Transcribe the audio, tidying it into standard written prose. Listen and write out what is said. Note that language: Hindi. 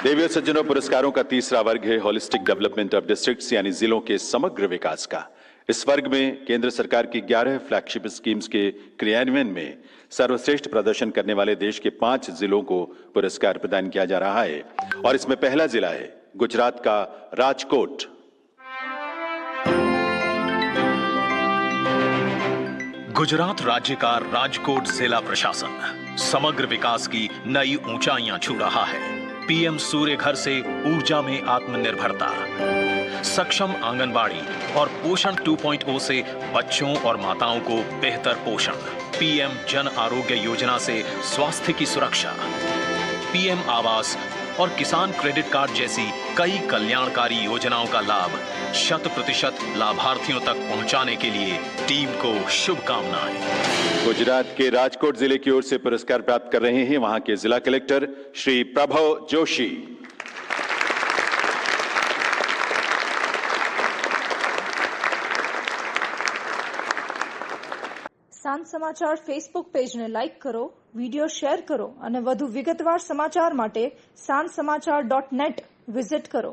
देवियों सज्जनों, पुरस्कारों का तीसरा वर्ग है होलिस्टिक डेवलपमेंट ऑफ डिस्ट्रिक्ट्स, यानी जिलों के समग्र विकास का। इस वर्ग में केंद्र सरकार की 11 फ्लैगशिप स्कीम्स के क्रियान्वयन में सर्वश्रेष्ठ प्रदर्शन करने वाले देश के 5 जिलों को पुरस्कार प्रदान किया जा रहा है। और इसमें पहला जिला है गुजरात का राजकोट। गुजरात राज्य का राजकोट जिला प्रशासन समग्र विकास की नई ऊंचाइयां छू रहा है। पीएम सूर्य घर से ऊर्जा में आत्मनिर्भरता, सक्षम आंगनबाड़ी और पोषण 2.0 से बच्चों और माताओं को बेहतर पोषण, पीएम जन आरोग्य योजना से स्वास्थ्य की सुरक्षा, पीएम आवास और किसान क्रेडिट कार्ड जैसी कई कल्याणकारी योजनाओं का लाभ 100% लाभार्थियों तक पहुंचाने के लिए टीम को शुभकामनाएं। गुजरात के राजकोट जिले की ओर से पुरस्कार प्राप्त कर रहे हैं वहां के जिला कलेक्टर श्री प्रभव जोशी। સાંજ સમાચાર ફેસબુક પેજને લાઇક કરો, વિડીયો શેર કરો અને વધુ વિગતવાર સમાચાર માટે sanssamachar.net વિઝિટ કરો।